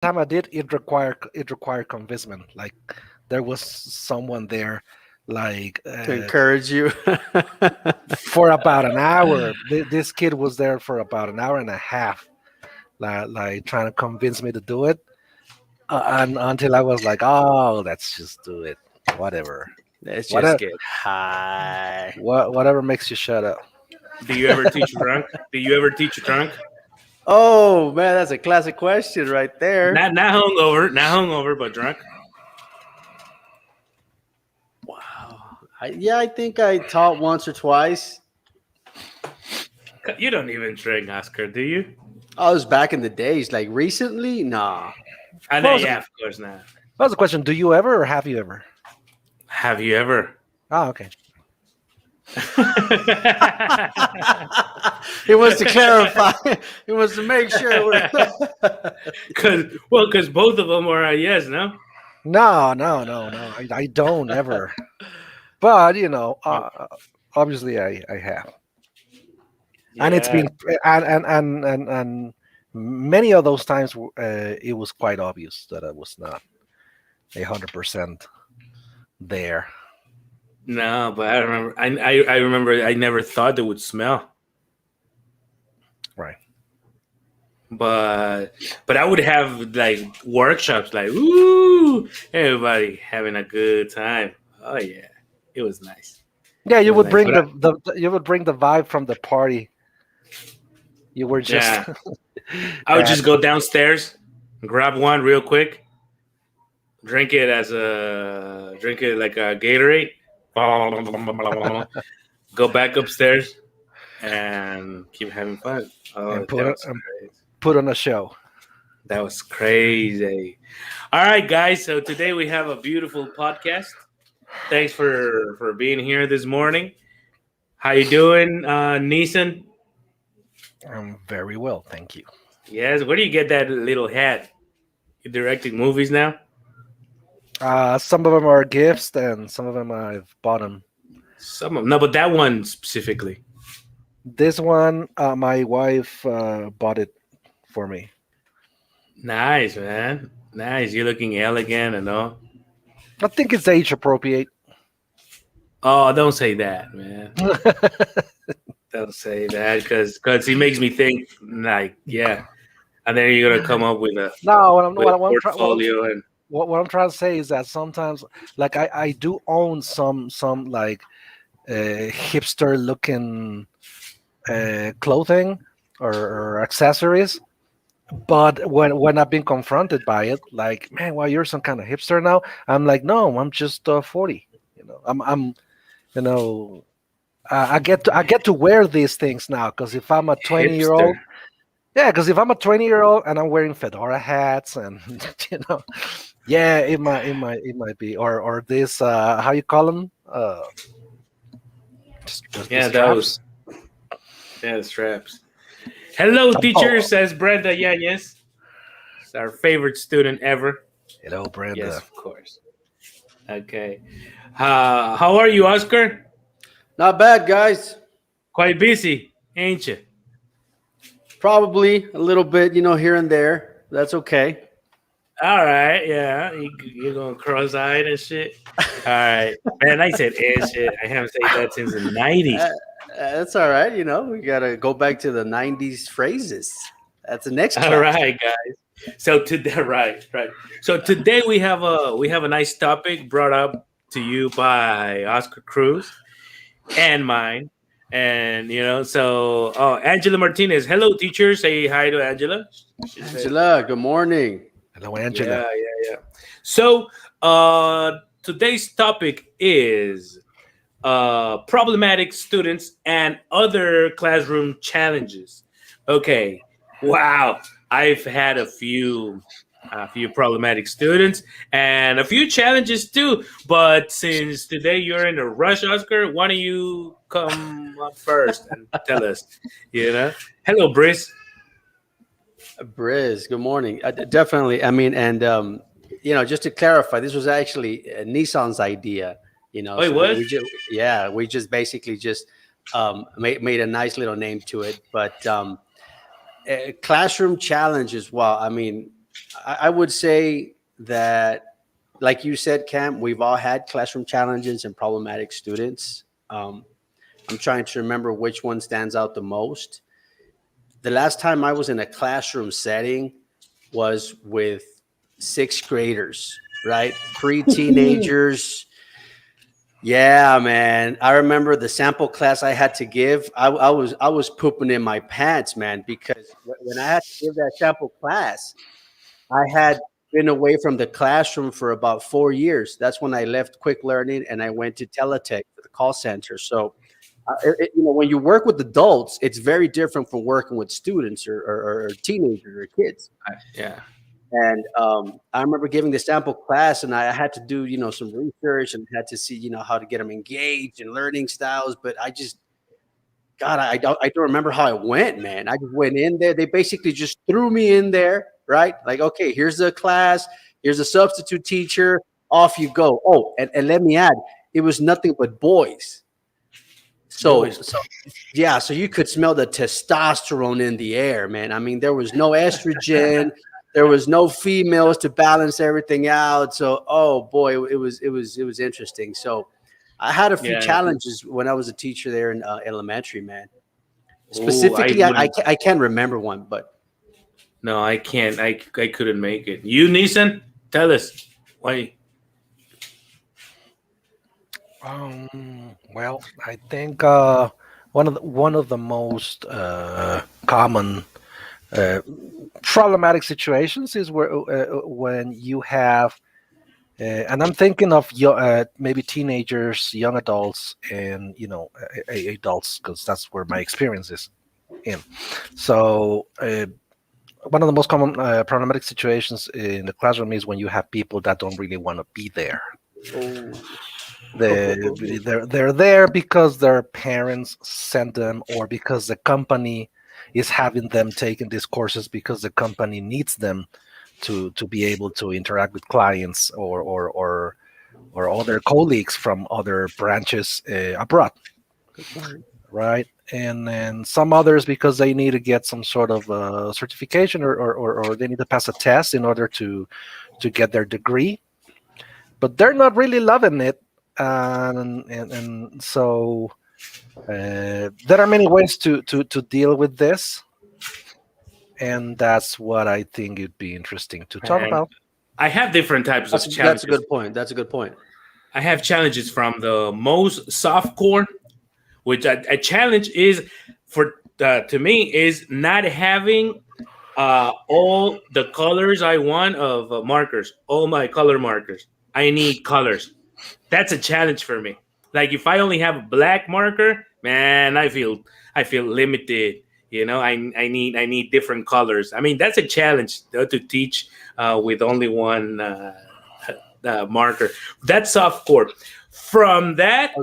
time I did, it required convincement. Like there was someone there, like To encourage you. for about an hour. This kid was there for about an hour and a half, like trying to convince me to do it, and until I was like, "Oh, let's just do it. Whatever, Let's just whatever, get high. whatever makes you shut up." Do you ever teach drunk? Do you ever teach drunk? Oh man, that's a classic question right there. Not hungover, not hungover, but drunk. Wow. Yeah, I think I taught once or twice. You don't even drink, Oscar, do you? I was back in the days. Like recently, nah. I What know, was, yeah, of course not. what was the question? Do you ever or have you ever? Have you ever? Oh, okay. He wants to clarify. He wants to make sure. Because both of them are a yes, no? No, no, no, no. I don't ever. But Oh, obviously I have, and it's yeah. been and many of those times it was quite obvious that I was not 100% there. No, but I remember. I remember. I never thought they would smell, Right. but I would have like workshops, like ooh, everybody having a good time. Oh yeah, it was nice. Yeah, It you was would nice. bring But I, you would bring the vibe from the party. You were just yeah, I would uh, just go downstairs, grab one real quick, drink it like a Gatorade. Go back upstairs and keep having fun. and Oh, that was and crazy. put on a show. That was crazy. All right, guys. So today we have a beautiful podcast. Thanks for being here this morning. How you doing, Neeson? Very well, thank you. Yes. Where do you get that little hat? You directing movies now? Some of them are gifts, and some of them I've bought them. Some of no, but that one specifically. This one, my wife bought it for me. Nice, man. Nice. You're looking elegant and all. I think it's age appropriate. Oh, don't say that, man. Don't say that because he makes me think like, yeah. And then you're gonna come up No, with a portfolio and what I'm trying to say is that sometimes, like I do own some like hipster looking clothing or accessories, but when I've been confronted by it, like, man, well, you're some kind of hipster now. I'm like, no, I'm just 40. I'm you know I get to wear these things now because if I'm a 20-year hipster. old, yeah, because if I'm a 20-year-old and I'm wearing fedora hats and yeah, it might be or this how you call them just the Yeah, straps. those. Yeah, the straps. Hello, teacher, Oh, says Brenda Yanez. It's our favorite student ever. hello, Yes, Brenda. of course. Okay. How are you, Oscar? Not bad, guys. Quite busy, ain't you? Probably a little bit, here and there. That's okay. All right, yeah. You're going cross-eyed and shit. All right. Man, I said and shit. I haven't said that since the 90s. Uh, that's all right. We gotta go back to the '90s phrases. That's the next All class. right, guys. So today, right, right. So today we have a nice topic brought up to you by Oscar Cruz and mine, and so Angela Martinez. Hello, teacher. Say hi to Angela. She said, Angela, good morning. Hello, yeah, Angela. yeah, yeah. So today's topic is problematic students and other classroom challenges. Okay. Wow. I've had a few problematic students and a few challenges too. But since today you're in a rush, Oscar, why don't you come up first and tell us? Hello, Briss. Briz, good morning. Definitely. I mean, and just to clarify, this was actually Nissan's idea. Oh, it So was. we just basically just made a nice little name to it. But classroom challenges. Well, I mean, I would say that, like you said, Cam, we've all had classroom challenges and problematic students. I'm trying to remember which one stands out the most. The last time I was in a classroom setting was with sixth graders, right? Pre-teenagers. Yeah, man. I remember the sample class I had to give. I was pooping in my pants, man, because when I had to give that sample class, I had been away from the classroom for about 4 years. That's when I left Quick Learning and I went to Teletech, the call center. So, when you work with adults, it's very different from working with students or teenagers or kids. Yeah. And I remember giving the sample class, and I had to do, some research and had to see, how to get them engaged and learning styles. But God, I don't remember how it went, man. I just went in there. They basically just threw me in there, right? Like, okay, here's the class. Here's a substitute teacher. Off you go. Oh, and let me add, it was nothing but boys. So you could smell the testosterone in the air, man. I mean, there was no estrogen. There was no females to balance everything out. So, oh boy, it was interesting. So, I had a few challenges when I was a teacher there in elementary, man. Specifically, I can't remember one, but no, I can't. I couldn't make it. You, Neeson, tell us why. Well, I think one of the most common problematic situations is where when you have, and I'm thinking of maybe teenagers, young adults, and adults, because that's where my experience is in. So one of the most common problematic situations in the classroom is when you have people that don't really want to be there. They're there because their parents sent them, or because the company is having them taking these courses because the company needs them to be able to interact with clients or other colleagues from other branches abroad, right? And then some others because they need to get some sort of certification or they need to pass a test in order to get their degree, but they're not really loving it. And so there are many ways to deal with this, and that's what I think it'd be interesting to talk about. I have different types of challenges. That's a good point. I have challenges from the most soft core, which a challenge is to me is not having all the colors I want of markers, all my color markers. I need colors. That's a challenge for me. Like if I only have a black marker, man, I feel limited. I need different colors. I mean, that's a challenge to teach with only one marker. That's soft core. From that,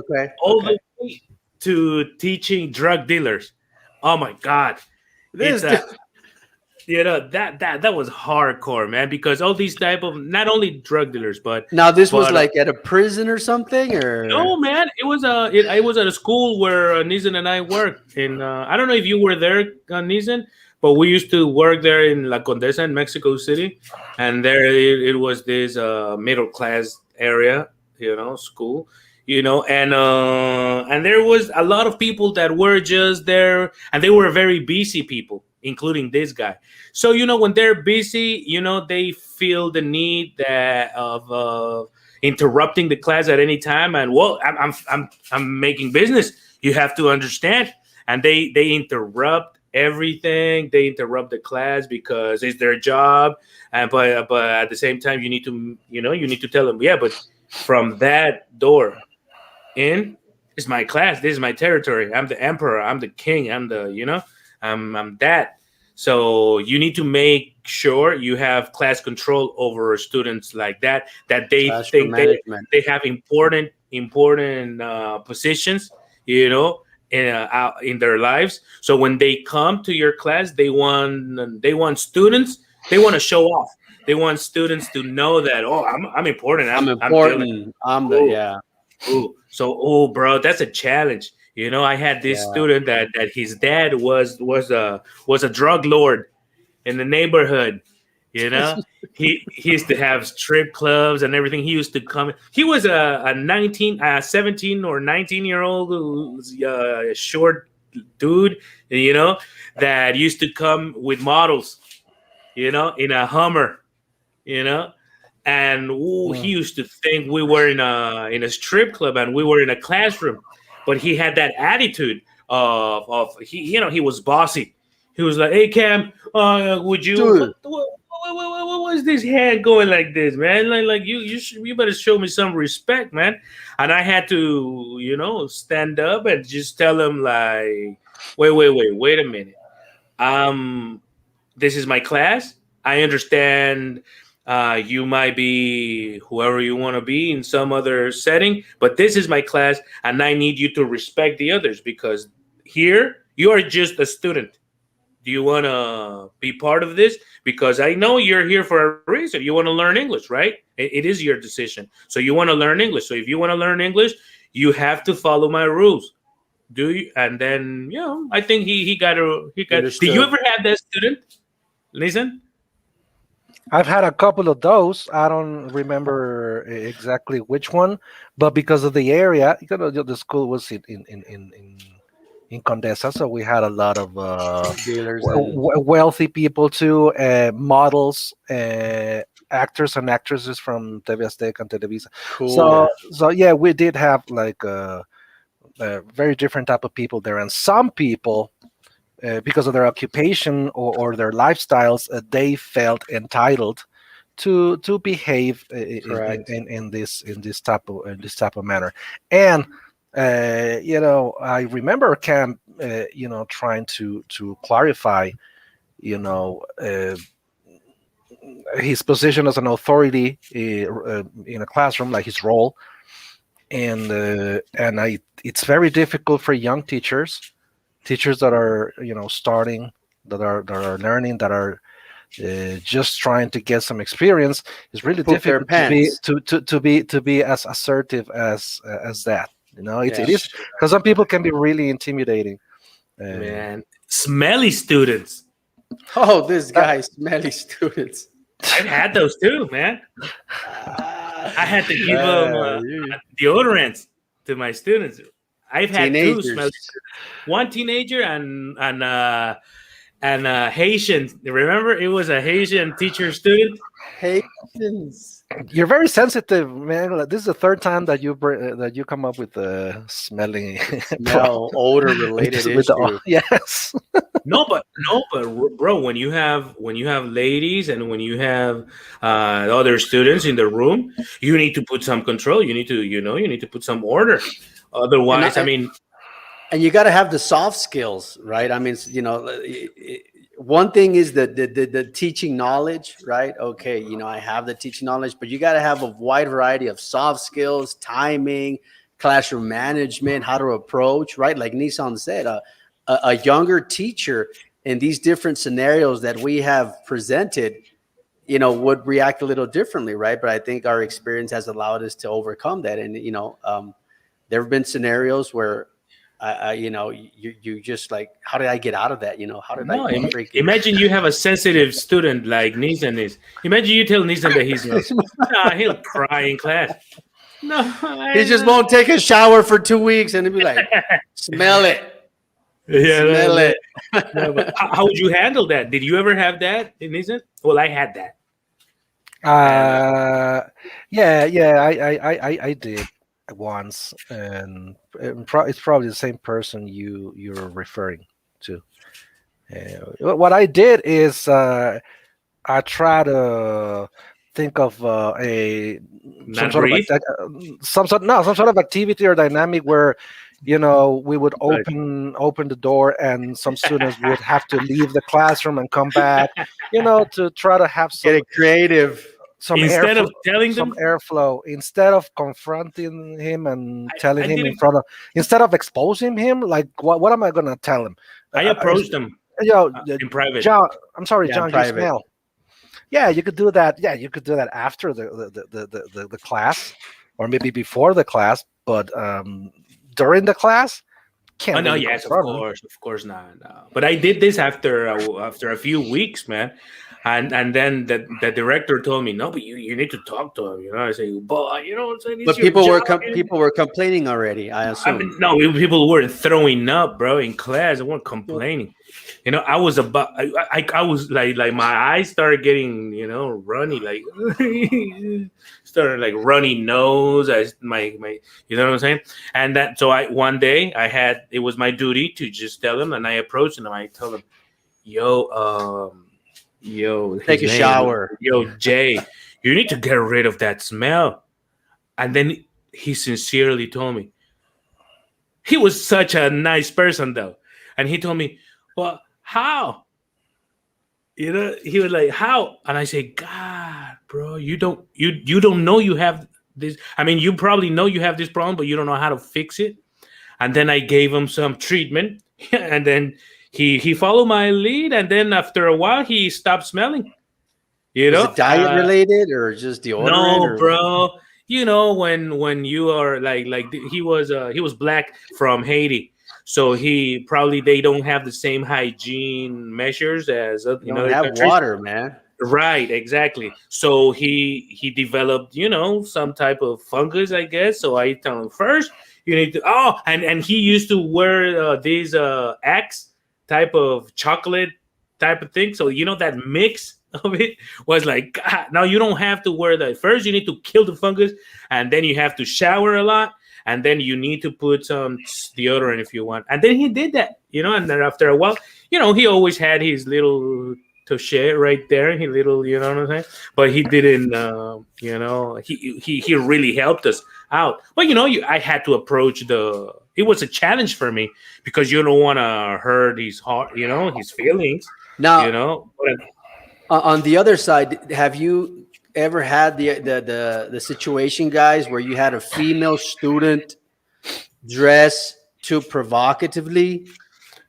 all the way to teaching drug dealers. Oh my God, that was hardcore, man, because all these type of not only drug dealers, but was like at a prison or something, or no, man, it was I was at a school where Neeson and I worked, and I don't know if you were there, Neeson, but we used to work there in La Condesa in Mexico City, and there it was this middle class area, school. And there was a lot of people that were just there, and they were very busy people, including this guy. So when they're busy, they feel the need of interrupting the class at any time. And well, I'm making business. You have to understand. And they interrupt everything. They interrupt the class because it's their job. And but at the same time, you need to tell them, yeah, but from that door in is my class. This is my territory. I'm the emperor. I'm the king. I'm the I'm that. So you need to make sure you have class control over students like that they class think they have important positions, in their lives. So when they come to your class, they want students. They want to show off. They want students to know that I'm important. I'm important. So bro, that's a challenge. I had this student that his dad was a drug lord in the neighborhood. You know, he used to have strip clubs and everything. He used to come. He was a 17 or 19-year old short dude, you know, that used to come with models, you know, in a Hummer, you know, and he Mm. used to think we were in a strip club and we were in a classroom, but he had that attitude of he, you know, he was bossy. He was like, "Hey Cam, would you Dude, what was this hand going like this, man? Like you better show me some respect, man." And I had to, you know, stand up and just tell him like, wait a minute. Um, this is my class. I understand you might be whoever you want to be in some other setting, but this is my class, and I need you to respect the others because here you are just a student. Do you want to be part of this? Because I know you're here for a reason. You want to learn English, right? It is your decision. So you want to learn English. So if you want to learn English, you have to follow my rules. Do you? And then, you know, I think he got a he got. Did you understood. ever have that student? Listen. I've had a couple of those. I don't remember exactly which one, but because of the area, you know, the school was in Condesa, so we had a lot of Dealers and wealthy people too, models, actors and actresses from TV Azteca and Televisa. cool. So yeah, we did have like a very different type of people there, and some people, because of their occupation or their lifestyles, they felt entitled to behave Correct. in this type of manner. And you know, I remember Cam, you know, trying to clarify, you know, his position as an authority in a classroom, like his role, and I it's very difficult for young teachers that are, you know, starting, that are learning, that are just trying to get some experience. It's really Poop their difficult to be pants. to be as assertive as that. You know, it Yeah. is because some people can be really intimidating. Uh, Man, smelly students. Oh, this guy, smelly students. I've had those too, man. I had to give them deodorants to my students. I've had two smelly Teenagers. one teenager and a Haitian. Remember, it was a Haitian teacher student. Haitians. you're very sensitive, man. Like, this is the third time that that you come up with smelling Smell, odor related with issue. yes. No, but bro, when you have ladies and when you have other students in the room, you need to put some control. You need to, you know, you need to put some order. Otherwise, I mean, And you got to have the soft skills, right? I mean, you know, one thing is the teaching knowledge, right? Okay, you know, I have the teaching knowledge, but you got to have a wide variety of soft skills, timing, classroom management, how to approach, right? Like Nissan said, a younger teacher in these different scenarios that we have presented, you know, would react a little differently, right? But I think our experience has allowed us to overcome that. And, you know, there have been scenarios where you know, you just like, how did I get out of that? You know, how did no. I freaking Imagine you have a sensitive student like Nissan is. Imagine you tell Nissan that he's not. Nah, he'll cry in class. No, he just won't take a shower for 2 weeks and he'll be like, smell it, Yeah, smell it. no, but how would you handle that? Did you ever have that in Nissan? Well, I had that. Yeah, I did once, and it's probably the same person you're referring to. What I did is I try to think of Not breathe. some sort of activity or dynamic where, you know, we would Right. open the door and some students would have to leave the classroom and come back, you know, to try to have Get it creative. some Instead airflow, of telling them, instead of confronting him and telling I him in didn't. front of, instead of exposing him, like what am I gonna tell him? I approached them You know, in private. John, I'm sorry, Yeah, John, you private. smell. Yeah, you could do that. Yeah, you could do that after the class, or maybe before the class. But during the class, can't Oh no, really yes, confront him. of course not. No. But I did this after a few weeks, man, and then the director told me, no, but you need to talk to him. You know, I say, but you know, it's But your job. Man." people were complaining already, I I assume. mean, no, people weren't throwing up, bro, in class. They weren't complaining. You know, I was about, I was like my eyes started getting, you know, runny, like started like runny nose. My, you know what I'm saying? And that, so one day it was my duty to just tell him, and I approached him, and I told him, yo, Take his a name, shower. yo, Jay, you need to get rid of that smell. And then he sincerely told me, he was such a nice person though, and he told me, well, how? You know, he was like, how? And I say, God, bro, you don't know you have this. I mean, you probably know you have this problem, but you don't know how to fix it. And then I gave him some treatment, and then he followed my lead, and then after a while he stopped smelling. You Was know, it diet related or just deodorant no, or bro. You know when you are he was black from Haiti, so he probably they don't have the same hygiene measures as you in don't other have countries. water, man? Right, exactly. So he developed, you know, some type of fungus, I guess. So I tell him first, you need to and he used to wear these Axe type of chocolate type of thing. So you know that mix of it was like, God, now you don't have to wear that. First, you need to kill the fungus, and then you have to shower a lot, and then you need to put some deodorant if you want. And then he did that, you know. And then after a while, you know, he always had his little touche right there. He little, you know what I'm saying? But he didn't, you know, he really helped us out. But you know, I had to approach the. It was a challenge for me because you don't want to hurt his heart, you know, his feelings, you Now, know. But on the other side, have you ever had the situation, guys, where you had a female student dress too provocatively,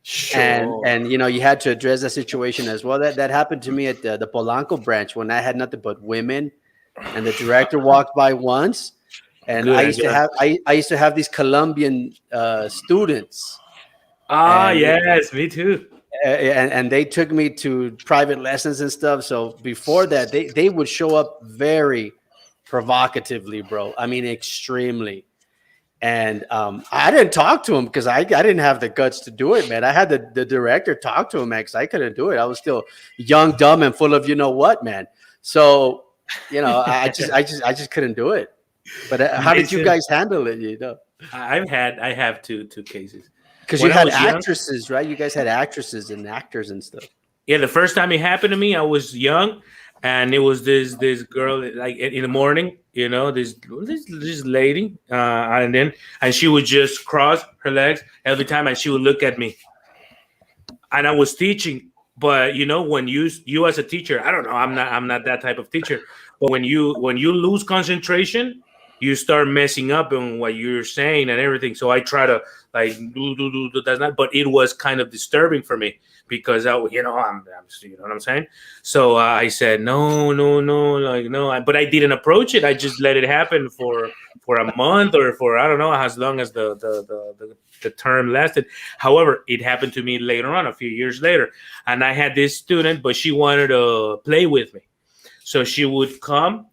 sure, and you know you had to address that situation as well? That happened to me at the Polanco branch when I had nothing but women, and the director walked by once, and good answer. I used to have these Colombian students, Ah, and yes, me too. and they took me to private lessons and stuff. So before that, they would show up very provocatively, bro. I mean, extremely. And I didn't talk to him because I didn't have the guts to do it, man. I had the director talk to him, man, because I couldn't do it. I was still young, dumb, and full of you know what, man. So you know, I just couldn't do it. But how did you Listen, guys handle it? You know, I have two cases. because you When I had was young, actresses, right? You guys had actresses and actors and stuff. yeah, the first time it happened to me, I was young, and it was this girl like in the morning, you know, this lady, and she would just cross her legs every time, and she would look at me, and I was teaching, but you know, when you as a teacher, I don't know, I'm not that type of teacher, but when you lose concentration, you start messing up on what you're saying and everything. So I try to like do that's not, but it was kind of disturbing for me because you know, I'm you know what I'm saying. So I said no, no, no, like no, but I didn't approach it. I just let it happen for a month or for I don't know as long as the term lasted. However, it happened to me later on, a few years later, and I had this student, but she wanted to play with me, so she would come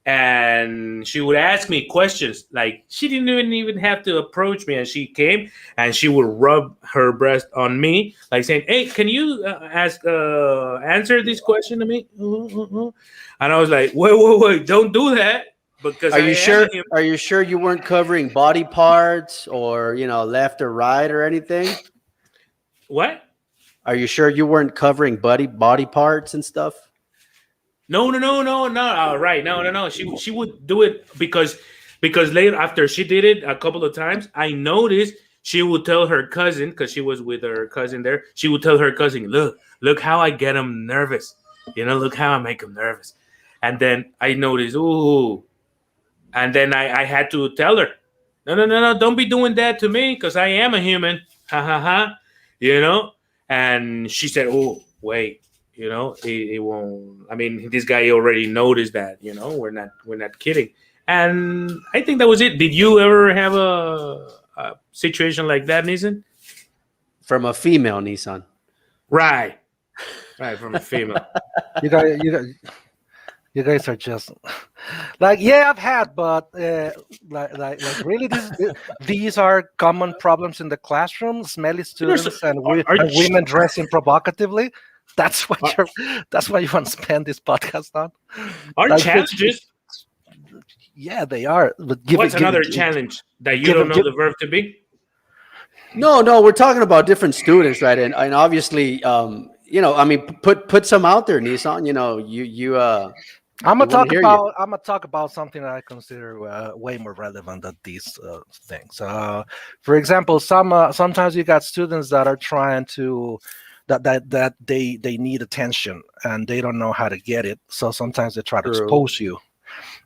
and she would ask me questions. Like she didn't even have to approach me, and she came and she would rub her breast on me, like saying, "Hey, can you answer this question to me?" And I was like, "Wait, don't do that." Because Are I you am a sure? human. Are you sure you weren't covering body parts or you know left or right or anything? What? Are you sure you weren't covering body parts and stuff? No, no, no, no, no. Right, no, no, no. She would do it because later after she did it a couple of times, I noticed she would tell her cousin because she was with her cousin there. She would tell her cousin, look how I get him nervous. You know, look how I make him nervous." And then I noticed, ooh, and then I had to tell her, no, no, no, no, don't be doing that to me because I am a human. Ha ha ha. You know? And she said, oh, wait, you know, it won't. I mean, this guy already noticed that, you know, we're not kidding. And I think that was it. Did you ever have a situation like that, Nissan? from a female, Nissan. Right. Right, from a female. You guys are just like, yeah, I've had, but like really, these are common problems in the classroom. Smelly You know, so- students and, are and women dressing provocatively. That's what Are- that's what you want to spend this podcast on. Our Like, challenges. yeah, they are. But What's another challenge that you give don't it- know give- the verb to be? No, we're talking about different students, right? And obviously, I mean, put some out there, Nissan. I'm we gonna wanna talk hear you. about something that I consider way more relevant than these things. For example, sometimes you got students that are trying to that they need attention and they don't know how to get it. So sometimes they try to True. expose you.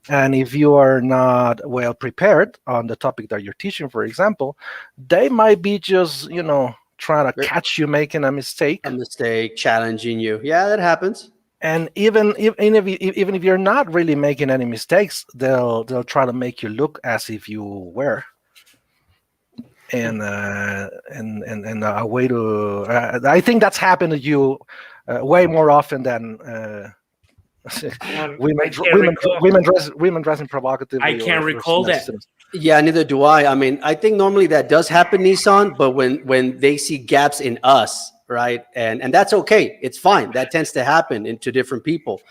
And if you are not well prepared on the topic that you're teaching, for example, they might be just trying to Ver- catch you making a mistake. a mistake, challenging you. Yeah, that happens. And even if you're not really making any mistakes, they'll try to make you look as if you were. And a way to I think that's happened to you way more often than women dressing provocatively. I can't recall smelly that. students. Yeah, neither do I. I mean, I think normally that does happen, Nissan, but when they see gaps in us, right, and that's okay. It's fine. That tends to happen into different people.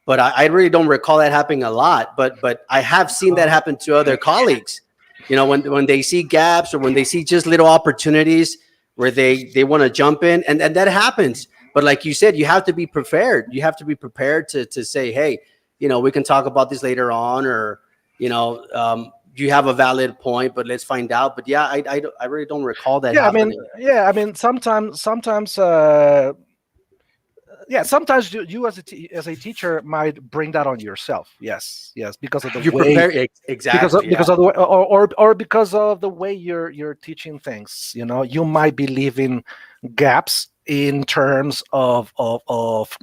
But I really don't recall that happening a lot. But I have seen that happen to other colleagues. When they see gaps or when they see just little opportunities where they want to jump in, and that happens. But like you said, you have to be prepared. You have to be prepared to say, hey, we can talk about this later on, or you have a valid point, but let's find out. But yeah, I really don't recall that. Yeah, happening. I mean, sometimes you as a teacher might bring that on yourself. Yes, because of the You way prepare exactly because of the way, or because of the way you're teaching things. You might be leaving gaps in terms of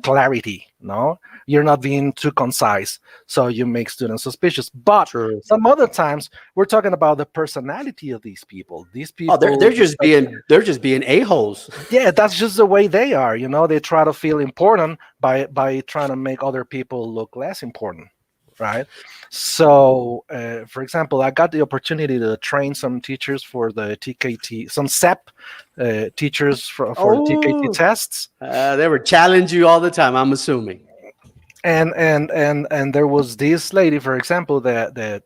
clarity. No, you're not being too concise, so you make students suspicious. But True. some other times we're talking about the personality of these people. These people, Oh, they're just being a-holes. yeah, that's just the way they are. They try to feel important by trying to make other people look less important, right? So for example, I got the opportunity to train some teachers for the TKT, some SEP teachers for the TKT Oh. tests. They were challenge you all the time, I'm assuming. And there was this lady, for example, that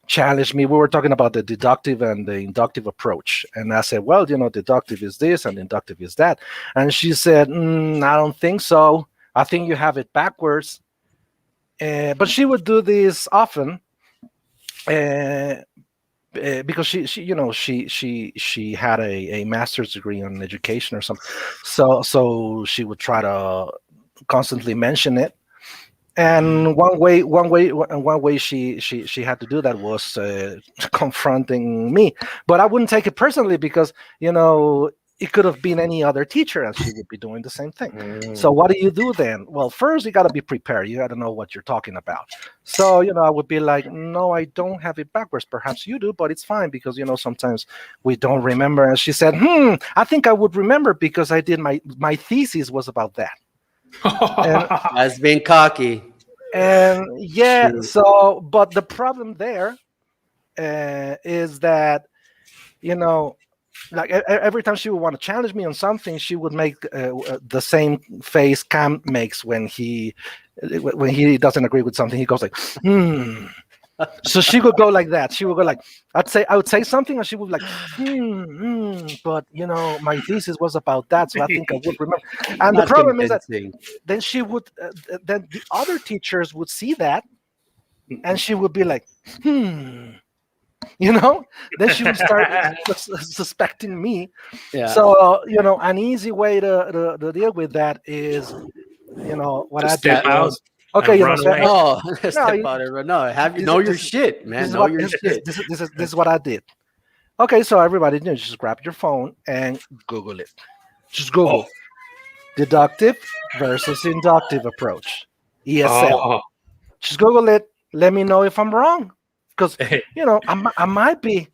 challenged me. We were talking about the deductive and the inductive approach, and I said, well, deductive is this and inductive is that. And she said, I don't think so. I think you have it backwards. But she would do this often because she had a master's degree in education or something. So she would try to constantly mention it. And one way she had to do that was confronting me. But I wouldn't take it personally because it could have been any other teacher and she would be doing the same thing. So what do you do then? Well, first you got to be prepared. You got to know what you're talking about. So I would be like, no, I don't have it backwards. Perhaps you do, but it's fine because sometimes we don't remember. And she said, I think I would remember because I did my thesis was about that. That's being cocky. And yeah, True. so but the problem there is that like every time she would want to challenge me on something, she would make the same face Cam makes when he doesn't agree with something. He goes like, So she would go like that. She would go like, I would say something, and she would be like, but my thesis was about that, so I think I would remember. And the Not problem is that convincing. then she would, then the other teachers would see that, and she would be like, then she would start suspecting me. Yeah. So an easy way to deal with that is what I Step did out was, okay, and run away. Oh, step you- out of no. Have you this know is- your this- shit, man. this is Know what your this, shit. this is what I did. Okay, so everybody, just grab your phone and Google it. Just Google deductive versus inductive approach, ESL. Oh. Just Google it. Let me know if I'm wrong, because I might be.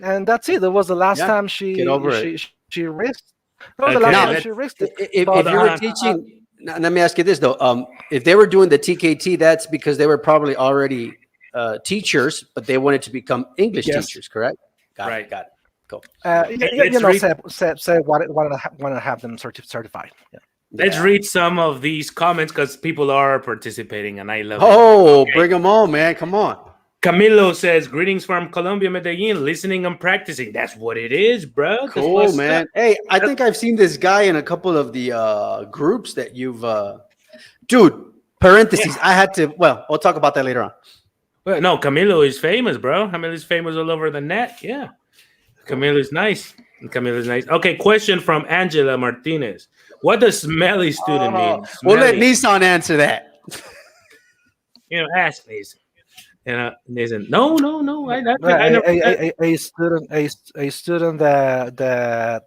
and that's it. That was the last Yeah, time get over it. she risked. That was the Okay, last Now, time let- she risked it. If But, you were uh, teaching, now, let me ask you this though: if they were doing the TKT, that's because they were probably already teachers, but they wanted to become English Yes. teachers, correct? Got Right. it. Got it. Cool. Hey, you let's know, read- say want to have them certified. Yeah. Let's Yeah. read some of these comments because people are participating, and I love it. Oh, bring them on, man! Come on. Camilo says, "Greetings from Colombia, Medellin. Listening and practicing. That's what it is, bro. That's Cool, what's man. up. Hey, I think I've seen this guy in a couple of the groups that you've. Dude, parentheses. I had to. Well, we'll talk about that later on. Well, no, Camilo is famous, bro. Camilo is famous all over the net. Yeah, Camilo is nice. Camilo is nice. Okay, question from Angela Martinez. What does smelly student mean? We'll let Smelly. Nissan answer that. Ask Nathan. Nathan, no. I never. A student that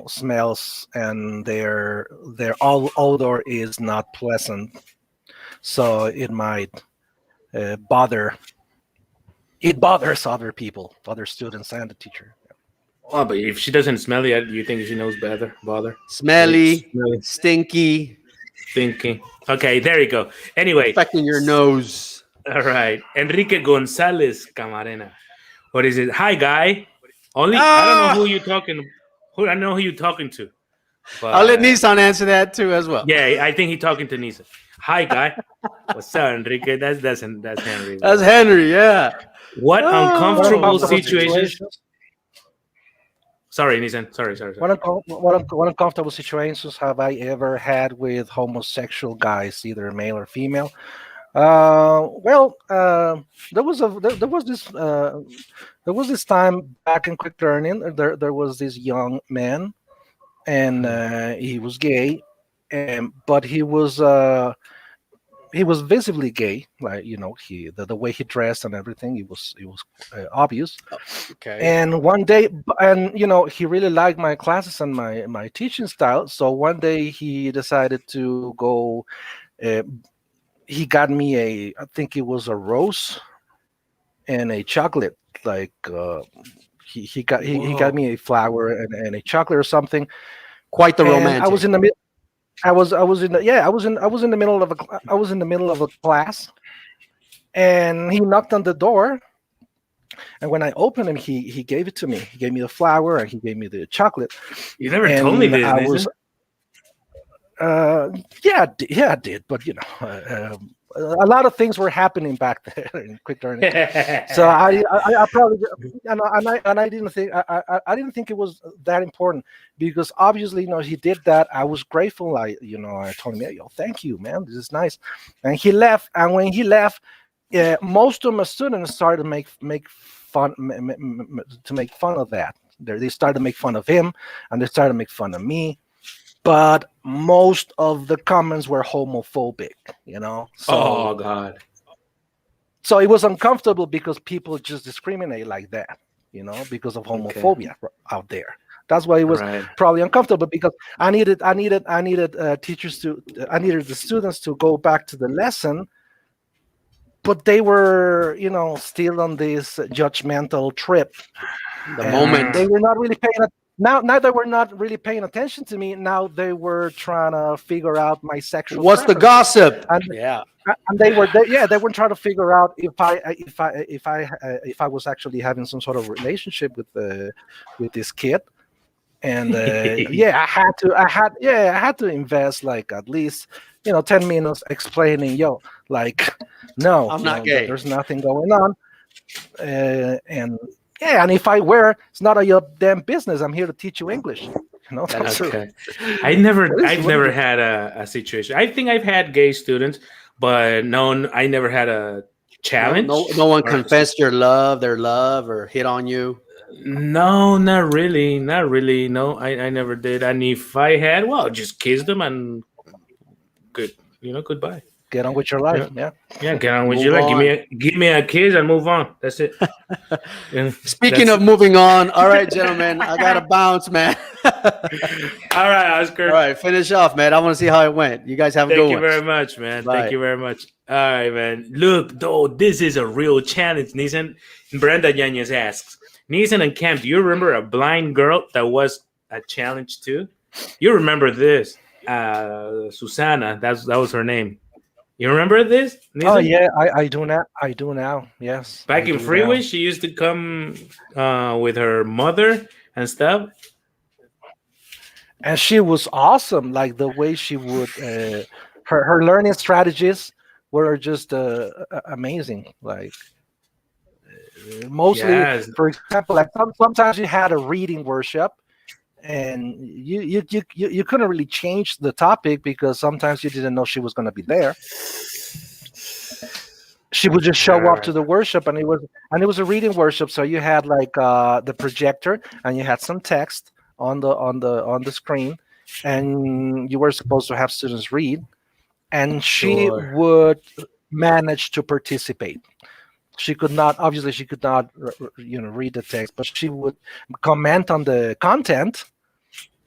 smells and their all odor is not pleasant, so it might bother. It bothers other people, other students, and the teacher. Oh, but if she doesn't smell yet, you think she knows better? Bother. Smelly, Smelly. stinky, Thinking. Okay, there you go. Anyway, affecting your nose. all right. Enrique Gonzalez Camarena. What is it? Hi, guy. Only I don't know who you're talking. I know who you're talking to. But, I'll let Nissan answer that too as well. Yeah, I think he's talking to Nisa. Hi, guy. What's up, Enrique? That's Henry. That's Henry. Yeah. What uncomfortable Uncomfortable situations? Sorry, Nissan. Sorry. What uncomfortable situations have I ever had with homosexual guys, either male or female? There was this time back in Quick Learning. There was this young man, and he was gay, but he was visibly gay. Like the way he dressed and everything, it was obvious. Okay. And one day, he really liked my classes and my teaching style. So one day he decided to go. He got me I think it was a rose and a chocolate. Like he got me a flower and a chocolate or something. Quite the And romantic. I was in the middle. I was in the middle of a class, and he knocked on the door. And when I opened him, he gave it to me. He gave me the flower and he gave me the chocolate. You never told me And this. I Nathan. was, I did, but a lot of things were happening back there in Quick Learning. So I probably and I didn't think I didn't think it was that important, because obviously he did that. I was grateful. I told him, yo, thank you, man, this is nice. And he left. And when he left, most of my students started to make fun of that. They started to make fun of him, and they started to make fun of me. But most of the comments were homophobic, So, Oh God. So it was uncomfortable because people just discriminate like that, because of homophobia out there. That's why it was Right. probably uncomfortable, because I needed teachers I needed the students to go back to the lesson, but they were, still on this judgmental trip. The And moment. they were not really paying. Now they were not really paying attention to me. Now they were trying to figure out my sexual. What's the preferences. gossip? And Yeah. and they were trying to figure out if I was actually having some sort of relationship with this kid. And I had to invest like at least 10 minutes explaining, no, I'm not gay. there's nothing going on. And if I were, it's not your damn business. I'm here to teach you English. That's Okay. I've never What is it? had a situation. I think I've had gay students, but no, I never had a challenge. No one confessed their love, or hit on you. No, not really. No, I never did. And if I had, well, just kiss them and goodbye. get on with your life. Yeah. Yeah, get on with Move your life. on. Give me a kiss and move on. That's it. Yeah, Speaking that's of moving on, all right, gentlemen, I gotta bounce, man. All all right, Oscar. right, finish off, man. I want to see how it went. You guys have a Thank good you one. very much, man. Thank Bye. you very much. All right, man. Look, though, this is a real challenge. Nissan Brenda Yanez asks, Nissan and Cam, do you remember a blind girl that was a challenge too? You remember this? Susana, that was her name. You remember this? Oh Nissan? yeah, I do now. I do now. Yes. Back I in do Freeway, now. she used to come with her mother and stuff. And she was awesome. Like the way she would, her learning strategies were just amazing. Like mostly, Yes, for example, like sometimes you had a reading workshop, and you couldn't really change the topic because sometimes you didn't know she was going to be there. She would just show up to the workshop, and it was a reading workshop. So you had like the projector, and you had some text on the screen, and you were supposed to have students read, and she sure. would manage to participate. She could not, obviously she could not read the text, but she would comment on the content.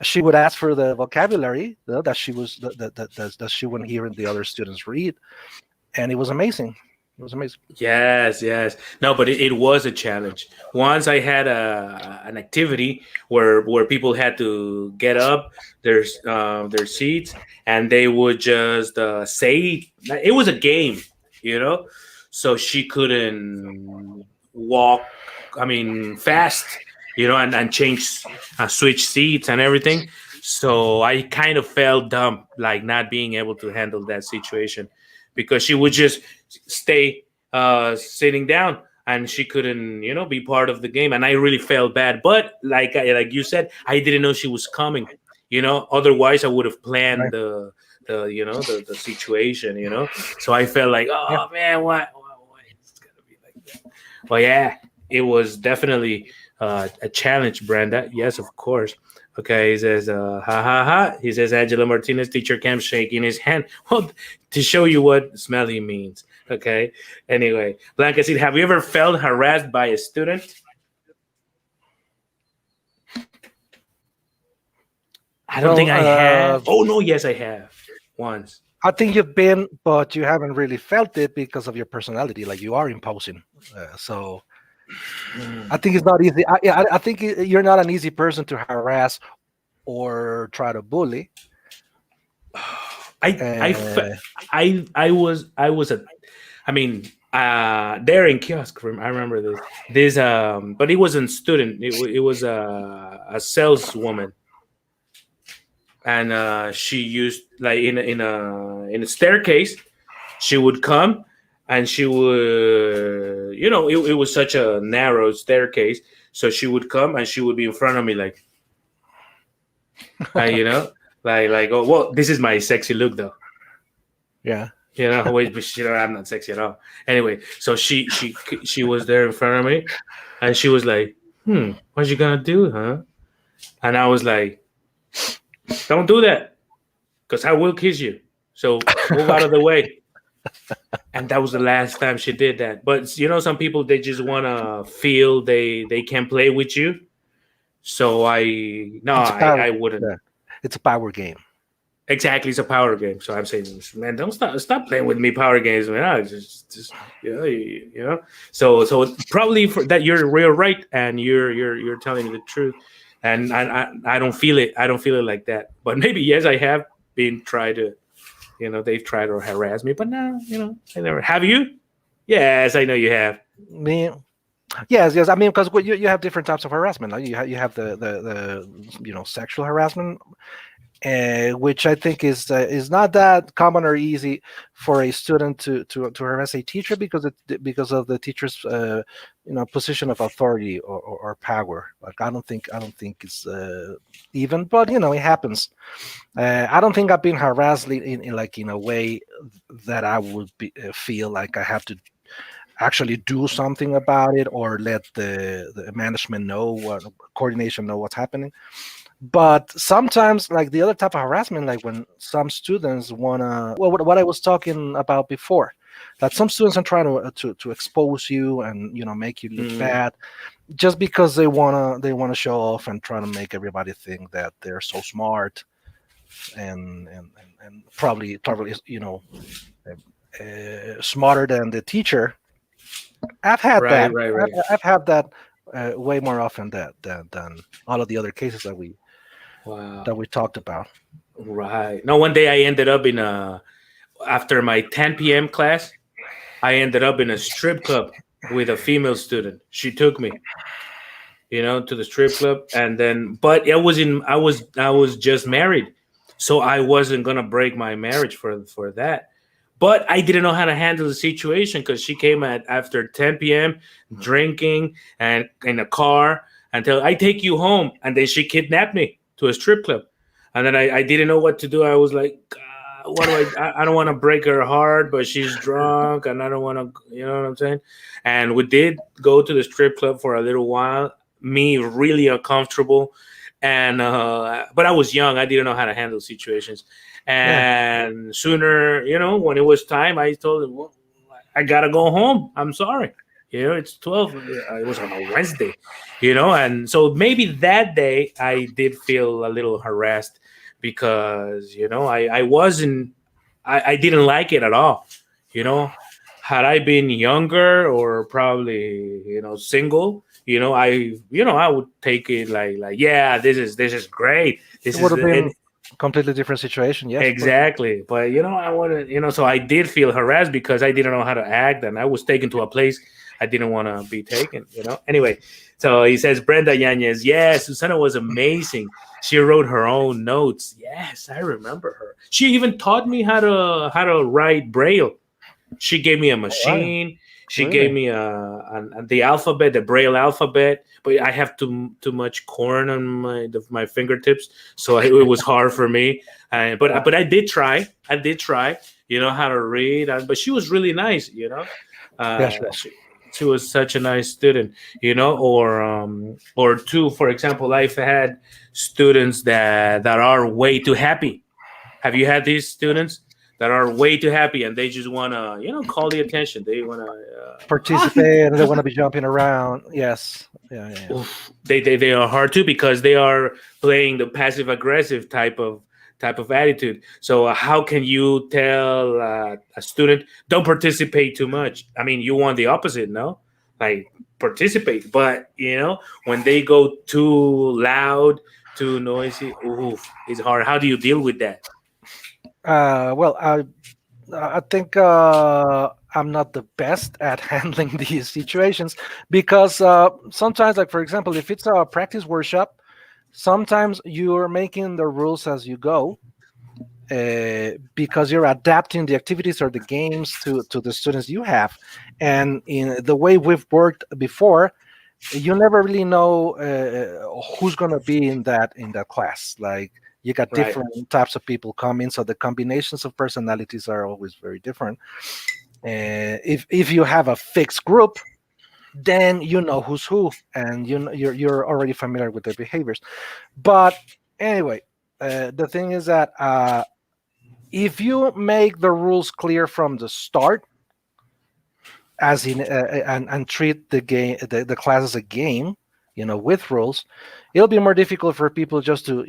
She would ask for the vocabulary that she was that she wouldn't hear the other students read, and it was amazing. It was amazing. Yes, yes. No, but it was a challenge. Once I had an activity where people had to get up their seats and they would just say it was a game, you know. So she couldn't walk. I mean, fast, you know, and change, switch seats and everything. So I kind of felt dumb, like not being able to handle that situation because she would just stay sitting down and she couldn't be part of the game, and I really felt bad. But like you said, I didn't know she was coming, otherwise I would have planned Right. the situation, so I felt like, Yeah. oh man, why it's gonna be like that. Well, yeah, it was definitely a challenge, Brenda. Yes, of course. Okay, he says, ha ha ha. He says, Angela Martinez, teacher Cam shaking his hand. Well, to show you what smelly means. Okay. Anyway, Blanca said, have you ever felt harassed by a student? I don't Well, think I have. Oh, no, yes, I have. Once. I think you've been, but you haven't really felt it because of your personality. Like you are imposing. So I think it's not easy. I think you're not an easy person to harass or try to bully. I was I mean, there in kiosk. I remember this. But it wasn't student. It was a saleswoman, and she used like in a staircase. She would come, and she would, it was such a narrow staircase. So she would come, and she would be in front of me, like, like, oh, well, this is my sexy look, though. Yeah. Wait, but I'm not sexy at all. Anyway, so she was there in front of me, and she was like, what you gonna do, huh? And I was like, don't do that, because I will kiss you. So move out of the way. And that was the last time she did that. But some people, they just wanna feel they can play with you. So I wouldn't. Yeah. It's a power game. Exactly, it's a power game. So I'm saying, man, don't stop playing with me power games, man. I just So probably for that you're real right, and you're telling me the truth, and I don't feel it. I don't feel it like that. But maybe yes, I have been tried to, they've tried to harass me, but no, I never. Have you? Yes, I know you have. Me. Yes. I mean, because you have different types of harassment. Like you have the sexual harassment. Which I think is not that common or easy for a student to harass a teacher because of the teacher's position of authority or power. Like I don't think it's even, but it happens. I don't think I've been harassed in a way that I would feel like I have to actually do something about it or let the management know, coordination know what's happening. But sometimes, like the other type of harassment, like when some students wanna, well, what I was talking about before, that some students are trying to expose you and make you look Mm, bad just because they wanna show off and try to make everybody think that they're so smart and probably smarter than the teacher. I've had right, that. right, I've, right. I've had that way more often than all of the other cases Wow. that we talked about. Right. No, one day I ended up in a after my 10 p.m. class, I ended up in a strip club with a female student. She took me, to the strip club, and then, but I was just married, so I wasn't gonna break my marriage for that. But I didn't know how to handle the situation because she came at after 10 p.m. drinking and in a car until I take you home, and then she kidnapped me to a strip club, and then I didn't know what to do. I was like, what do I don't want to break her heart, but she's drunk, and I don't want to, you know what I'm saying? And we did go to the strip club for a little while, me really uncomfortable, and but I was young, I didn't know how to handle situations. Yeah, And sooner, when it was time, I told him, well, I gotta go home, I'm sorry, it's 12. It was on a Wednesday, and so maybe that day I did feel a little harassed because I wasn't, I didn't like it at all, you know had I been younger or probably single, I would take it like, yeah, this is great, it this would is have and been a completely different situation. Yes, of course. exactly. But I wanted, so I did feel harassed because I didn't know how to act, and I was taken to a place I didn't want to be taken, anyway. So he says, Brenda Yanez, yes, Susana was amazing. She wrote her own notes. Yes, I remember her. She even taught me how to write braille. She gave me a All right, machine. She gave really. me the alphabet, the braille alphabet. But I have too much corn on my fingertips, so it was hard for me. But I did try. I did try. How to read. But she was really nice. Yeah, she was. She was such a nice student. Or two. For example, I've had students that are way too happy. Have you had these students that are way too happy and they just want to, call the attention? They want to. Participate and they want to be jumping around. Yes. Yeah, yeah, yeah. Oof, they are hard too because they are playing the passive aggressive type of attitude. So how can you tell a student don't participate too much? I mean, you want the opposite, no? Like participate, but when they go too loud, too noisy, oof, it's hard. How do you deal with that? Well, I think I'm not the best at handling these situations because sometimes, like for example, if it's a practice workshop, sometimes you're making the rules as you go because you're adapting the activities or the games to the students you have. And in the way we've worked before, you never really know who's going to be in that class. Like you got Right. different types of people coming, so the combinations of personalities are always very different. If you have a fixed group, then you know who's who, and you're already familiar with their behaviors. But anyway, the thing is that if you make the rules clear from the start, as in and treat the class as a game, with rules, it'll be more difficult for people just to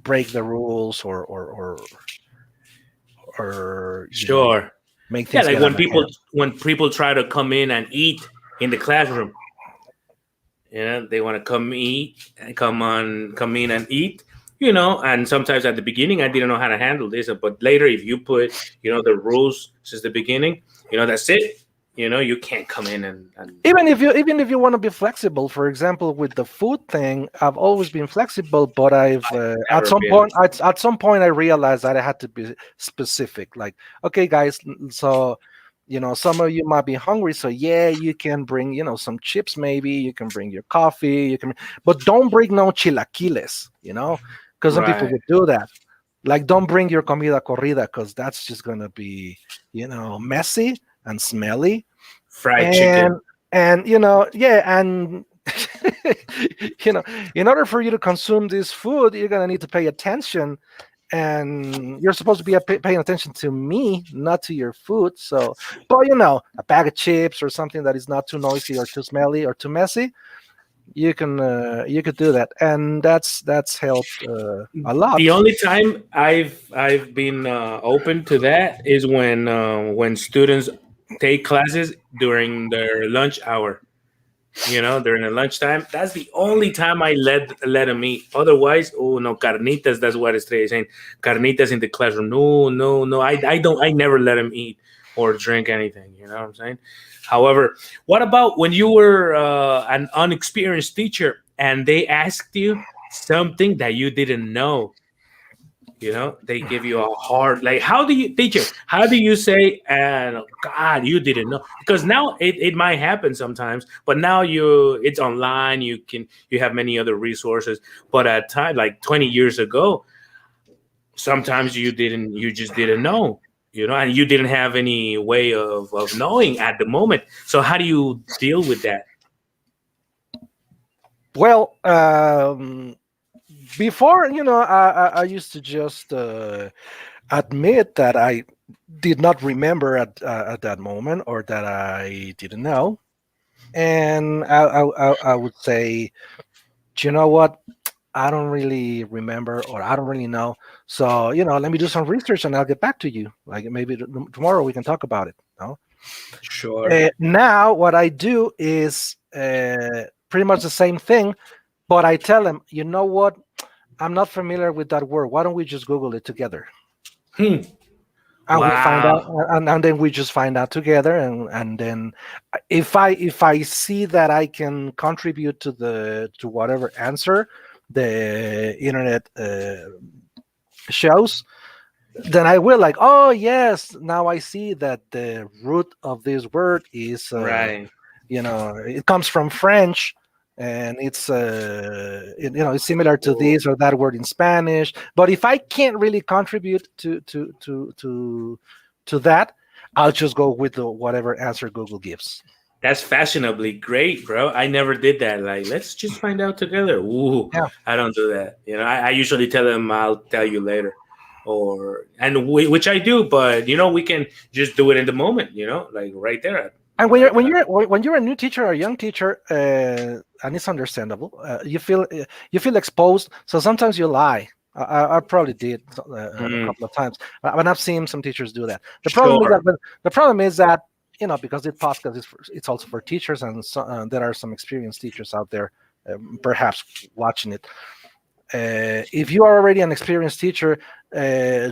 break the rules or Sure. make Yeah, things like get out of hand. when people try to come in and eat in the classroom, they want to come eat and come in and eat, and sometimes at the beginning I didn't know how to handle this, but later if you put, the rules since the beginning, that's it. You can't come in and Even if you want to be flexible, for example, with the food thing, I've always been flexible, but I've at never some been. point at some point I realized that I had to be specific. Like, okay, guys, so some of you might be hungry, so yeah, you can bring some chips, maybe you can bring your coffee, but don't bring no chilaquiles, because some people Right. would do that. Like, don't bring your comida corrida because that's just gonna be messy and smelly Fried and chicken. yeah, and you know, in order for you to consume this food, you're gonna need to pay attention, and you're supposed to be paying attention to me, not to your food. So, but a bag of chips or something that is not too noisy or too smelly or too messy, you could do that, and that's helped a lot. The only time I've been open to that is when students take classes during their lunch hour. During the lunchtime. That's the only time I let them eat. Otherwise, oh no, carnitas. That's what Estrella is saying. Carnitas in the classroom. No, no, no. I don't. I never let them eat or drink anything. You know what I'm saying? However, what about when you were an unexperienced teacher and they asked you something that you didn't know? They give you a hard, like, how do you, teacher, how do you say, and God, you didn't know? Because now it might happen sometimes, but now it's online. You have many other resources. But at time, like 20 years ago, sometimes you just didn't know, and you didn't have any way of knowing at the moment. So how do you deal with that? Well, before, I used to just admit that I did not remember at that moment, or that I didn't know, and I would say, "Do you know what? I don't really remember, or I don't really know. So, let me do some research and I'll get back to you. Like, maybe tomorrow we can talk about it." No? Sure. Now, what I do is pretty much the same thing, but I tell them, "You know what? I'm not familiar with that word. Why don't we just Google it together?" Hmm. And we find out, Wow. and then we just find out together, and then if I see that I can contribute to whatever answer the internet shows, then I will, like, "Oh yes, now I see that the root of this word is Right. it comes from French, and it's similar to this or that word in Spanish." But if I can't really contribute to that, I'll just go with whatever answer Google gives. That's fashionably great, bro. I never did that. Like, let's just find out together. Ooh, Yeah. I don't do that. I usually tell them I'll tell you later, which I do. But we can just do it in the moment. Like right there. And when you're Like, when you're a new teacher or a young teacher, and it's understandable, you feel exposed. So sometimes you lie. I probably did a mm, couple of times, but I've seen some teachers do that. sure. The problem is that because this podcast it's also for teachers, and so, there are some experienced teachers out there, perhaps watching it. If you are already an experienced teacher,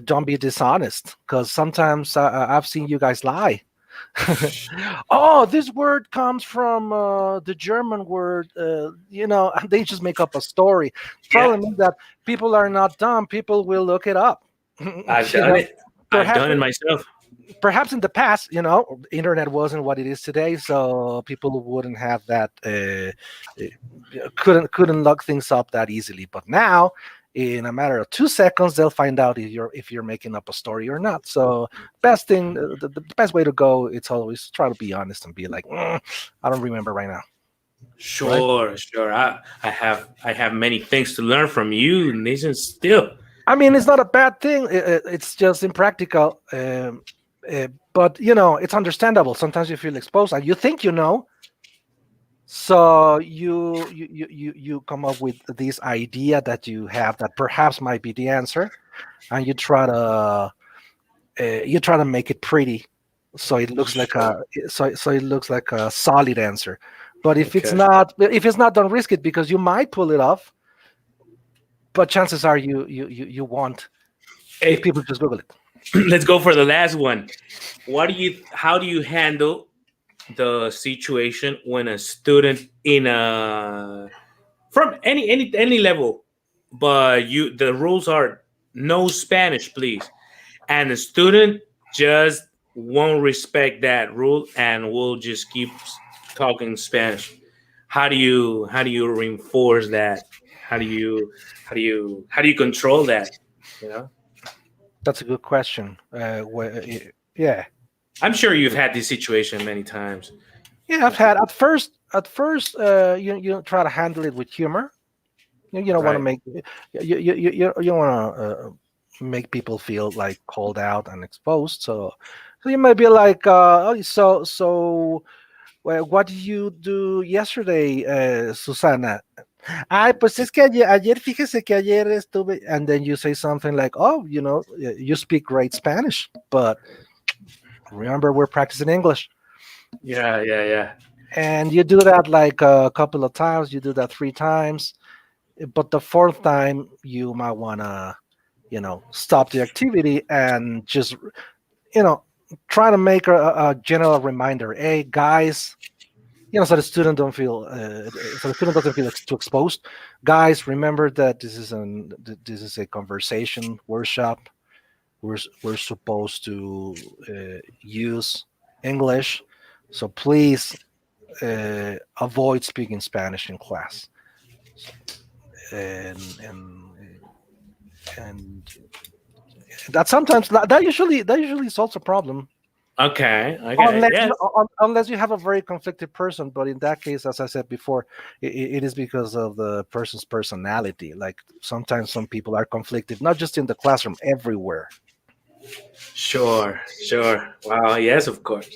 don't be dishonest, because sometimes I've seen you guys lie. "Oh, this word comes from the German word," and they just make up a story. Yeah, Problem is that people are not dumb. People will look it up. I've you done know, it. I've perhaps done it myself. perhaps in the past, internet wasn't what it is today, so people wouldn't have that, couldn't look things up that easily. But now, in a matter of 2 seconds, they'll find out if you're making up a story or not. So, best thing, the best way to go, it's always try to be honest and be like, "I don't remember right now." Right? Sure, sure. I have many things to learn from you, Nathan. Still, I mean, it's not a bad thing. It's just impractical. But it's understandable. Sometimes you feel exposed and you think so you come up with this idea that you have that perhaps might be the answer, and you try to make it pretty, so it looks like sure. a solid answer. But Okay. if it's not, don't risk it, because you might pull it off, but chances are you won't, if Hey, people just Google it. let's go for the last one. How do you handle the situation when a student in a from any level, but the rules are no Spanish, please, and the student just won't respect that rule and will just keep talking Spanish? How do you reinforce that? How do you control that? You know, That's a good question. Yeah. I'm sure you've had this situation many times. Yeah, I've had at first. at first, you try to handle it with humor. You don't want to Right. make you want to make people feel like called out and exposed. So you might be like, oh, so well, what did you do yesterday, Susana? Ay, pues es que ayer fíjese que ayer estuve, and then you say something like, oh, you speak great Spanish, but remember we're practicing English. Yeah, yeah, yeah. And you do that like a couple of times, you do that 3 times, but the fourth time you might want to, stop the activity and just, you know, try to make a general reminder. Hey, guys, so the student don't feel, so the student doesn't feel too exposed. Guys, remember that this is a conversation workshop. We're supposed to use English, so please avoid speaking Spanish in class. And that sometimes that usually solves a problem, Okay, okay, unless yes. unless you have a very conflicted person. But in that case, as I said before, it is because of the person's personality. Like sometimes some people are conflicted, not just in the classroom, everywhere. Sure, sure. Wow, yes, of course.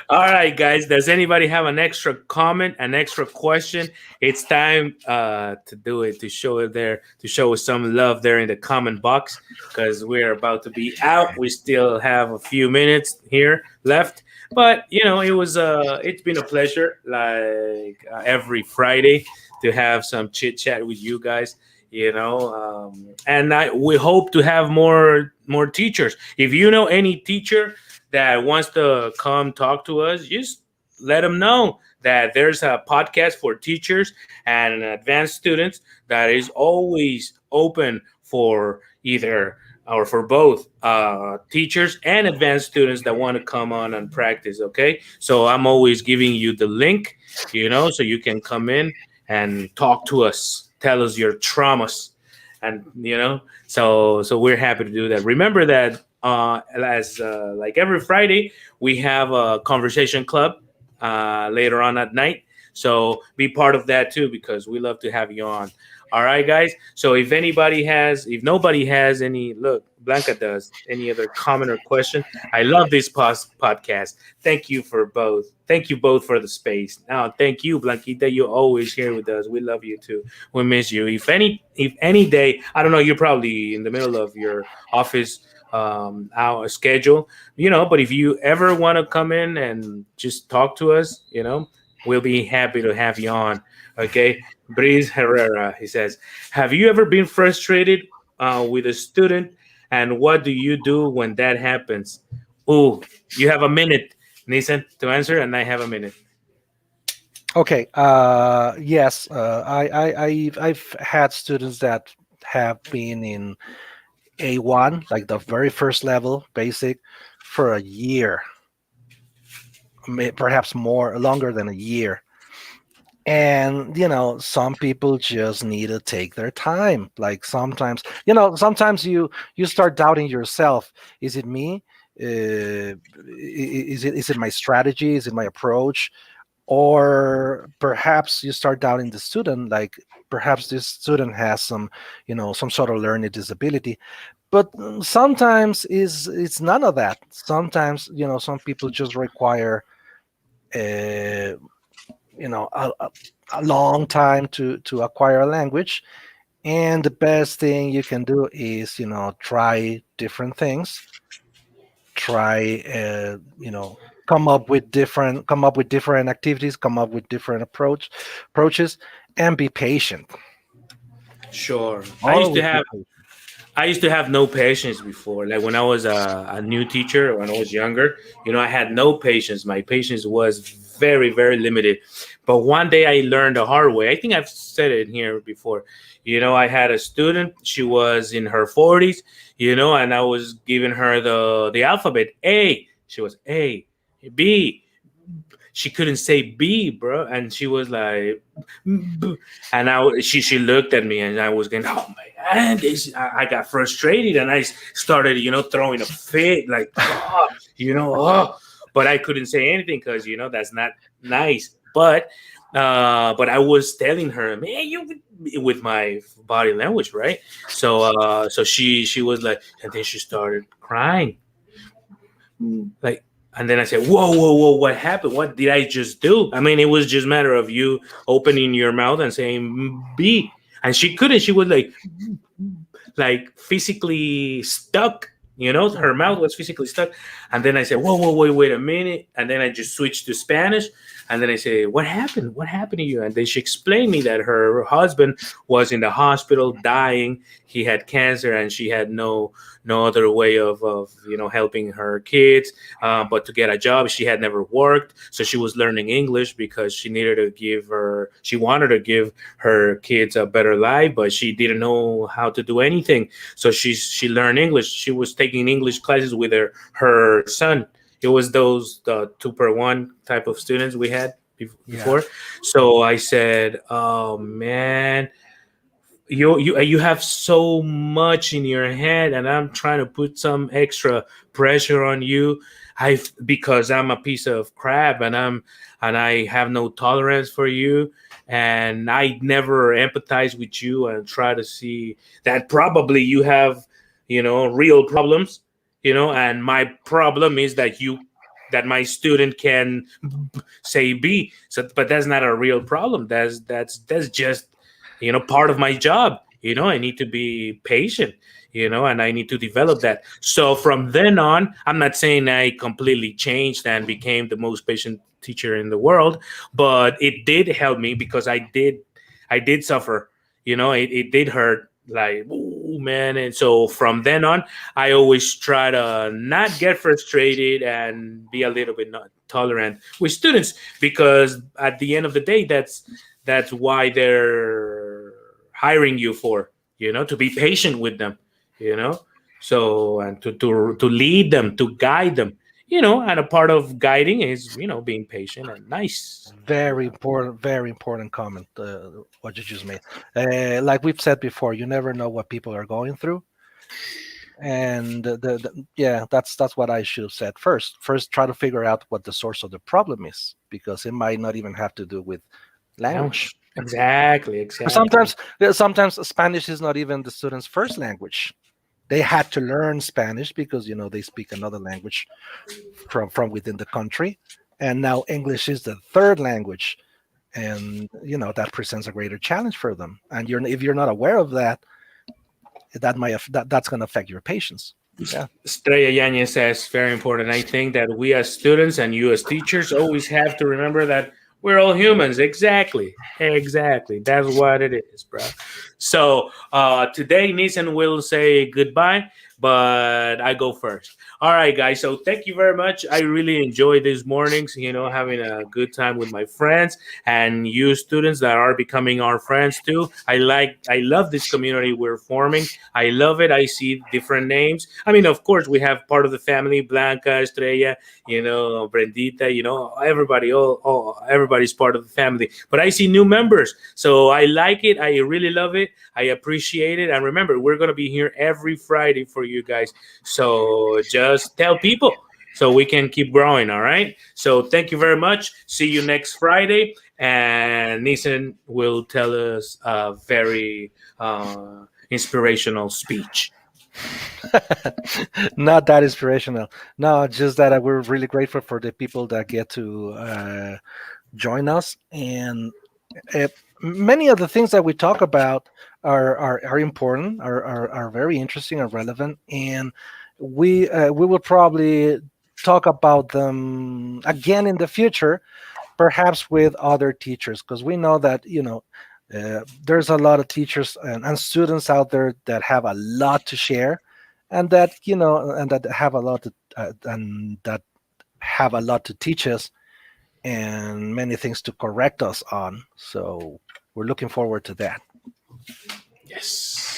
All right, guys. Does anybody have an extra comment, an extra question? It's time to do it, to show it there, to show us some love there in the comment box, because we're about to be out. We still have a few minutes here left, but it's been a pleasure, like every Friday, to have some chit chat with you guys. And we hope to have more teachers. If you know any teacher that wants to come talk to us, just let them know that there's a podcast for teachers and advanced students that is always open for either or for both teachers and advanced students that want to come on and practice. Okay, so I'm always giving you the link, so you can come in and talk to us, tell us your traumas, and so we're happy to do that. Remember that as like every Friday, we have a conversation club later on at night. So be part of that too, because we love to have you on. All right, guys. So if nobody has any, look, Blanca does, any other comment or question. I love this podcast. Thank you for both. Thank you both for the space. Now, thank you, Blanquita. You're always here with us. We love you too. We miss you. If any day, I don't know, you're probably in the middle of your office our schedule, but if you ever want to come in and just talk to us, we'll be happy to have you on. Okay. Breeze Herrera, he says, have you ever been frustrated with a student, and what do you do when that happens? Oh, you have a minute, Nissan, to answer, and I have a minute. Okay. Yes. I've had students that have been in A1, like the very first level, basic, for a year, perhaps more, longer than a year. And some people just need to take their time. Like sometimes you start doubting yourself. Is it me? Is it my strategy? Is it my approach? Or perhaps you start doubting the student, like perhaps this student has some sort of learning disability. But sometimes it's none of that. Sometimes some people just require uh, a long time to acquire a language, and the best thing you can do is try different things. Try come up with different activities, come up with different approaches, and be patient. Sure. Always be patient. I used to have no patience before. Like when I was a new teacher, when I was younger, I had no patience. My patience was very, very limited. But one day I learned the hard way. I think I've said it here before. I had a student. She was in her 40s, and I was giving her the alphabet A. She was A, B. She couldn't say B, bro, and she was like, "B." And she looked at me, and I was going, oh my god, I got frustrated, and I started, throwing a fit, like, oh. But I couldn't say anything because that's not nice. But But I was telling her, man, you with my body language, right? So she was like, and then she started crying, like, and then I said, whoa, what happened? What did I just do? I mean, it was just a matter of you opening your mouth and saying B, and she couldn't. She was like physically stuck. Her mouth was physically stuck. And then I said, whoa, wait a minute. And then I just switched to Spanish. And then I said, what happened? What happened to you? And then she explained me that her husband was in the hospital dying. He had cancer, and she had no other way of helping her kids, but to get a job. She had never worked, so she was learning English because she wanted to give her kids a better life, but she didn't know how to do anything. So she learned English. She was taking English classes with her son. It was those the 2 per 1 type of students we had Yeah. before. So I said, oh man, you have so much in your head, and I'm trying to put some extra pressure on you. I Because I'm a piece of crap, and I have no tolerance for you, and I never empathize with you and try to see that probably you have real problems, and my problem is that my student can say B. So, but that's not a real problem. That's just part of my job. I need to be patient, and I need to develop that. So from then on, I'm not saying I completely changed and became the most patient teacher in the world, but it did help me because I did suffer. It did hurt, like, oh man. And so from then on, I always try to not get frustrated and be a little bit not tolerant with students, because at the end of the day, that's why they're hiring you for, to be patient with them, you know so, and to lead them, to guide them, and a part of guiding is being patient and nice. Very important comment. What you just made. Like we've said before, you never know what people are going through, and yeah, that's what I should have said first. First, try to figure out what the source of the problem is, because it might not even have to do with language. Exactly. Sometimes Spanish is not even the student's first language. They had to learn Spanish because they speak another language from within the country, and now English is the third language, and that presents a greater challenge for them. And if you're not aware of that, that's going to affect your patients. Yeah. Estrella Yanez says, very important. I think that we as students and you as teachers always have to remember that we're all humans. Exactly. That's what it is, bro. So today, Nissan will say goodbye, but I go first. All right, guys. So thank you very much. I really enjoyed these mornings, having a good time with my friends and you students that are becoming our friends too. I love this community we're forming. I love it. I see different names. I mean, of course, we have part of the family, Blanca, Estrella, Brendita, everybody, everybody's part of the family. But I see new members. So I like it. I really love it. I appreciate it. And remember, we're going to be here every Friday for you guys. So just tell people so we can keep growing. All right. So thank you very much. See you next Friday. And Nissan will tell us a very inspirational speech. Not that inspirational. No, just that we're really grateful for the people that get to join us, and many of the things that we talk about are important, are very interesting and relevant, and we will probably talk about them again in the future, perhaps with other teachers, because we know that there's a lot of teachers and students out there that have a lot to share, and that have a lot to and that have a lot to teach us, and many things to correct us on. So we're looking forward to that. Yes.